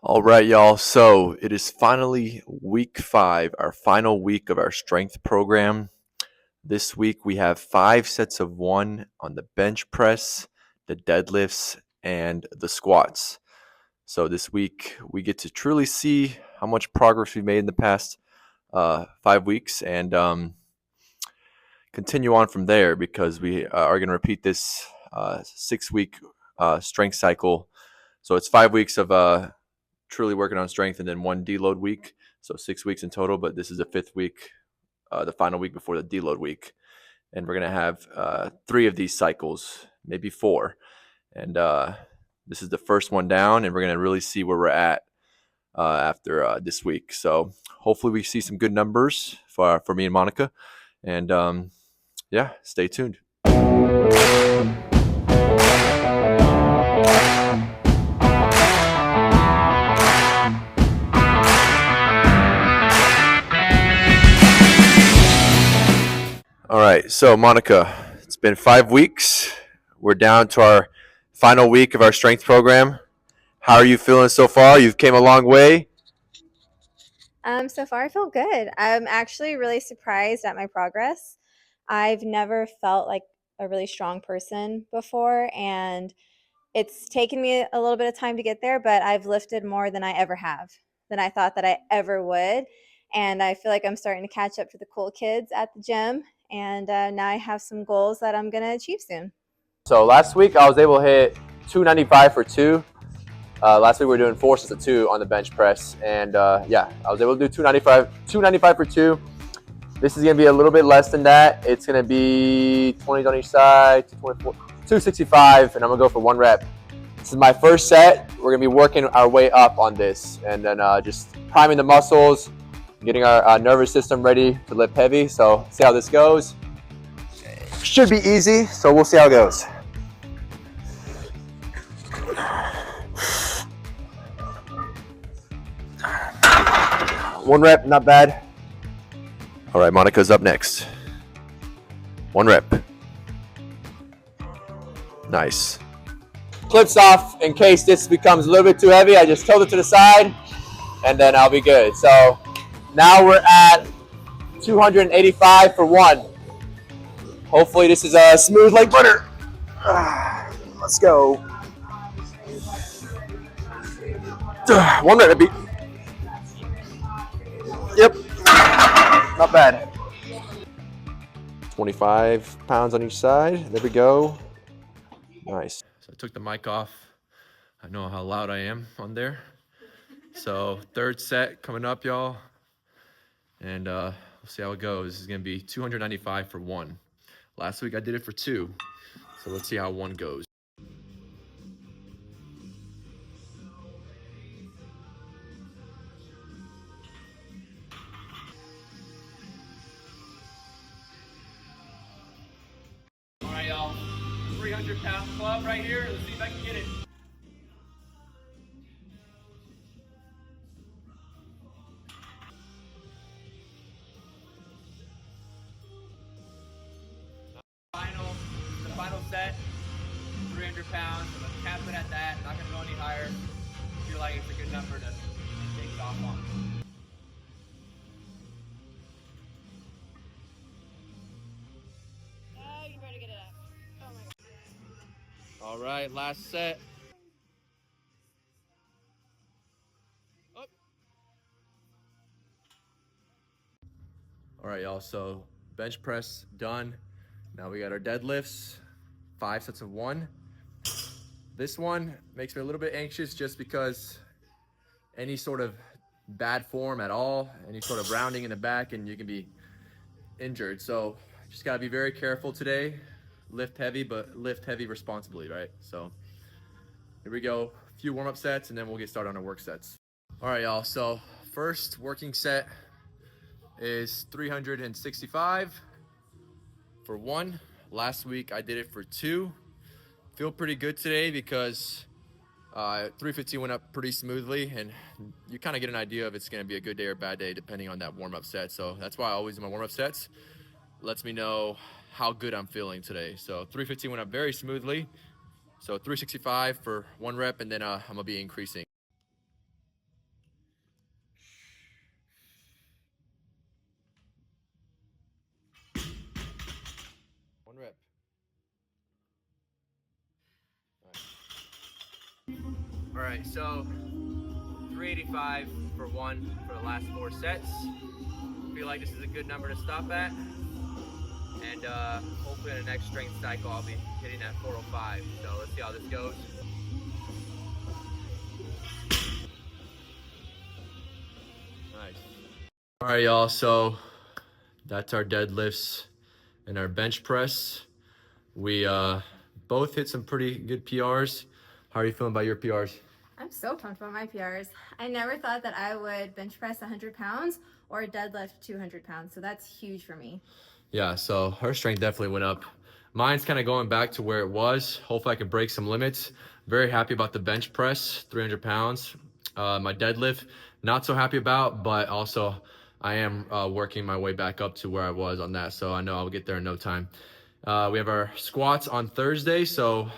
All right, y'all. So it is finally week 5, our final week of our strength program. This week we have 5 sets of 1 on the bench press, the deadlifts, and the squats. So this week we get to truly see how much progress we've made in the past 5 weeks and continue on from there because we are going to repeat this 6-week strength cycle. So it's 5 weeks of truly working on strength and then 1 deload week. So 6 weeks in total, but this is the 5th week, the final week before the deload week. And we're going to have 3 of these cycles, maybe 4. And this is the first one down, and we're going to really see where we're at after this week. So hopefully we see some good numbers for me and Monica. And yeah, stay tuned. All right, so Monica, it's been 5 weeks. We're down to our final week of our strength program. How are you feeling so far? You've came a long way. So far I feel good. I'm actually really surprised at my progress. I've never felt like a really strong person before, and it's taken me a little bit of time to get there, but I've lifted more than I ever have, than I thought that I ever would. And I feel like I'm starting to catch up to the cool kids at the gym. And now I have some goals that I'm going to achieve soon. So last week I was able to hit 295 for 2. Last week we were doing 4 sets of 2 on the bench press, and yeah, I was able to do 295 for 2. This is gonna be a little bit less than that. It's gonna be 20 on each side, 265, and I'm gonna go for 1 rep. This is my first set. We're gonna be working our way up on this, and then just priming the muscles, getting our nervous system ready to lift heavy. So see how this goes. Should be easy, so we'll see how it goes. One rep, not bad. All right, Monica's up next. 1 rep. Nice. Clips off in case this becomes a little bit too heavy. I just tilt it to the side, and then I'll be good. So now we're at 285 for 1. Hopefully this is smooth like butter. Let's go. 1 rep, beat. Yep. Not bad. 25 pounds on each side. There we go. Nice. So I took the mic off. I know how loud I am on there. So 3rd set coming up, y'all. And we'll see how it goes. This is going to be 295 for 1. Last week I did it for 2. So let's see how 1 goes. All right, y'all. 300-pound club right here. Let's see if I can get it. The final set, 300 pounds. I'm gonna cap it at that. Not gonna go any higher. I feel like it's a good number to take off on. Oh, you better get it up. Oh my God. All right, last set. Up. All right, y'all. So bench press done. Now we got our deadlifts. 5 sets of 1. This one makes me a little bit anxious just because any sort of bad form at all, any sort of rounding in the back, and you can be injured. So just got to be very careful today. Lift heavy, but lift heavy responsibly, right? So here we go. A few warm-up sets, and then we'll get started on our work sets. All right, y'all. So first working set is 365 for 1. Last week I did it for 2. Feel pretty good today because 315 went up pretty smoothly, and you kind of get an idea if it's going to be a good day or a bad day depending on that warm-up set. So that's why I always do my warm-up sets. Lets me know how good I'm feeling today. So 315 went up very smoothly. So 365 for 1 rep, and then I'm going to be increasing. All right, so 385 for one for the last 4 sets. Feel like this is a good number to stop at. And hopefully in the next strength cycle, I'll be hitting that 405. So let's see how this goes. Nice. All right, y'all. So that's our deadlifts and our bench press. We both hit some pretty good PRs. How are you feeling about your PRs? I'm so pumped about my PRs. I never thought that I would bench press 100 pounds or deadlift 200 pounds, so that's huge for me. Yeah, so her strength definitely went up. Mine's kind of going back to where it was. Hopefully I can break some limits. Very happy about the bench press, 300 pounds. My deadlift, not so happy about, but also I am working my way back up to where I was on that, so I know I'll get there in no time. We have our squats on Thursday, so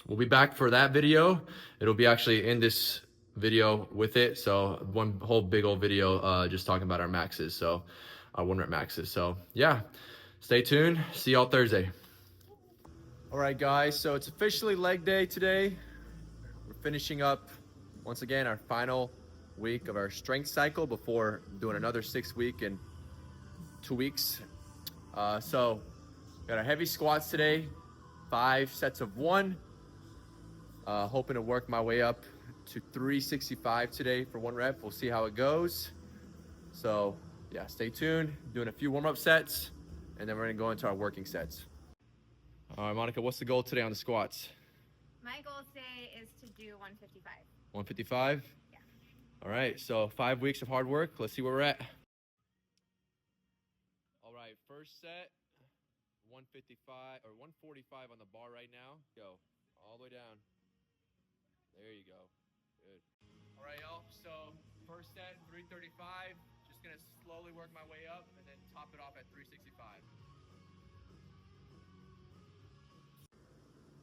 we'll be back for that video. It'll be actually in this video with it, so one whole big old video just talking about our maxes, so our 1 rep maxes. So yeah, stay tuned. See y'all Thursday. All right, guys, so it's officially leg day today. We're finishing up, once again, our final week of our strength cycle before doing another 6-week in 2 weeks. So got our heavy squats today, 5 sets of 1. Hoping to work my way up to 365 today for 1 rep. We'll see how it goes. So yeah, stay tuned. Doing a few warm-up sets, and then we're gonna go into our working sets. All right, Monica, what's the goal today on the squats? My goal today is to do 155. 155? Yeah. All right, so 5 weeks of hard work. Let's see where we're at. All right, first set, 155 or 145 on the bar right now. Go all the way down. There you go. Good. All right, y'all. So first set, 335. Just gonna slowly work my way up and then top it off at 365.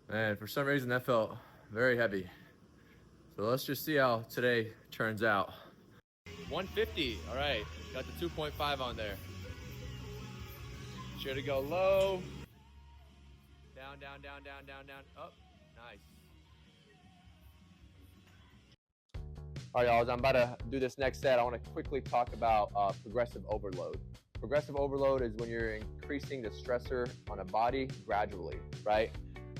Man, for some reason that felt very heavy. So let's just see how today turns out. 150. All right, got the 2.5 on there. Sure to go low. Down, down, down, down, down, down. Up. Nice. All right, y'all, as I'm about to do this next set, I want to quickly talk about progressive overload. Progressive overload is when you're increasing the stressor on a body gradually, right?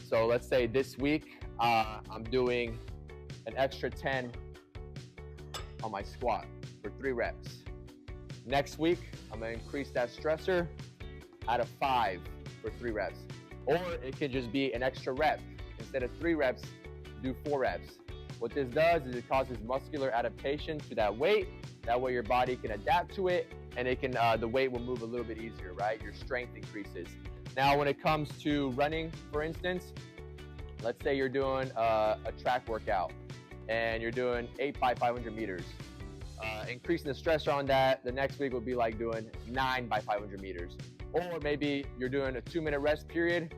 So let's say this week, I'm doing an extra 10 on my squat for 3 reps. Next week, I'm gonna increase that stressor at a 5 for 3 reps. Or it could just be an extra rep. Instead of 3 reps, do 4 reps. What this does is it causes muscular adaptation to that weight. That way your body can adapt to it, and it can the weight will move a little bit easier, right? Your strength increases. Now, when it comes to running, for instance, let's say you're doing a track workout and you're doing 8 by 500 meters. Increasing the stressor on that, the next week would be like doing 9 by 500 meters. Or maybe you're doing a 2-minute rest period.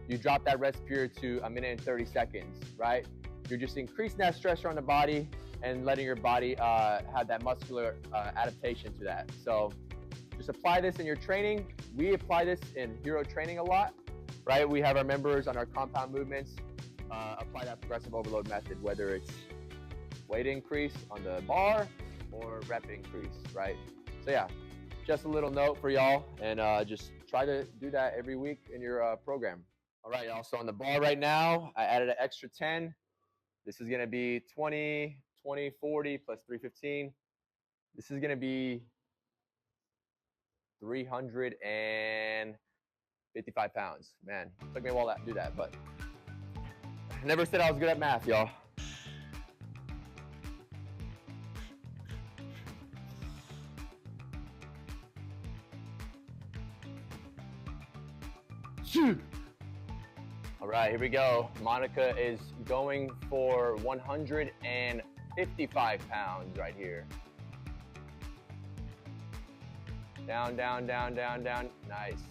You drop that rest period to 1 minute and 30 seconds, right? You're just increasing that stressor on the body and letting your body have that muscular adaptation to that. So just apply this in your training. We apply this in hero training a lot, right? We have our members on our compound movements apply that progressive overload method, whether it's weight increase on the bar or rep increase, right? So yeah, just a little note for y'all, and just try to do that every week in your program. All right, y'all, so on the bar right now, I added an extra 10. This is gonna be 20, 20, 40 plus 315. This is gonna be 355 pounds. Man, took me a while to do that, but I never said I was good at math, y'all. All right, here we go. Monica is going for 155 pounds right here. Down, down, down, down, down. Nice.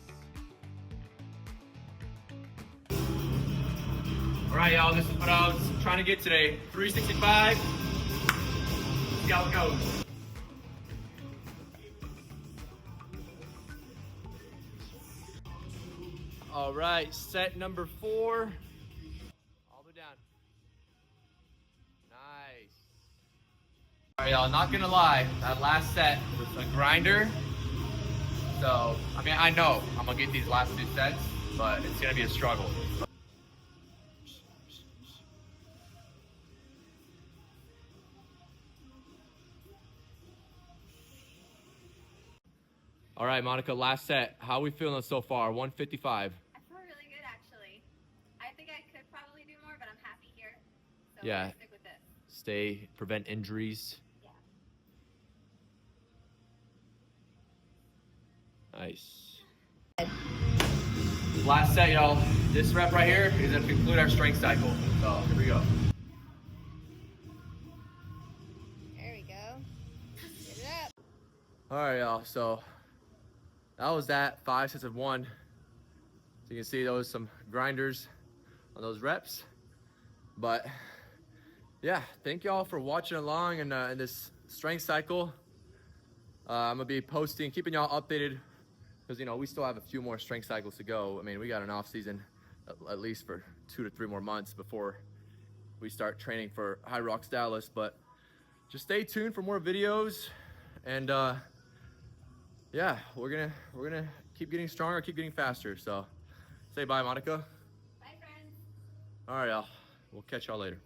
All right, y'all, this is what I was trying to get today. 365. See how it goes. All right, set number 4. All the way down. y'all, not gonna lie, that last set was a grinder. So, I mean, I know I'm gonna get these last 2 sets, but it's gonna be a struggle. All right, Monica, last set. How are we feeling so far? 155. I feel really good, actually. I think I could probably do more, but I'm happy here. So Yeah. we're gonna stick with this. Stay, prevent injuries. Yeah. Nice. Last set, y'all. This rep right here is gonna conclude our strength cycle. So here we go. There we go. Get it up. All right, y'all. So that was that 5 sets of 1. So you can see those some grinders on those reps. But yeah, thank y'all for watching along in this strength cycle. I'm gonna be posting, keeping y'all updated, because you know we still have a few more strength cycles to go. I mean, we got an off season at least for 2 to 3 more months before we start training for High Rocks Dallas. But just stay tuned for more videos, and yeah, we're gonna keep getting stronger, keep getting faster. So say bye, Monica. Bye, friends. All right, y'all. We'll catch y'all later.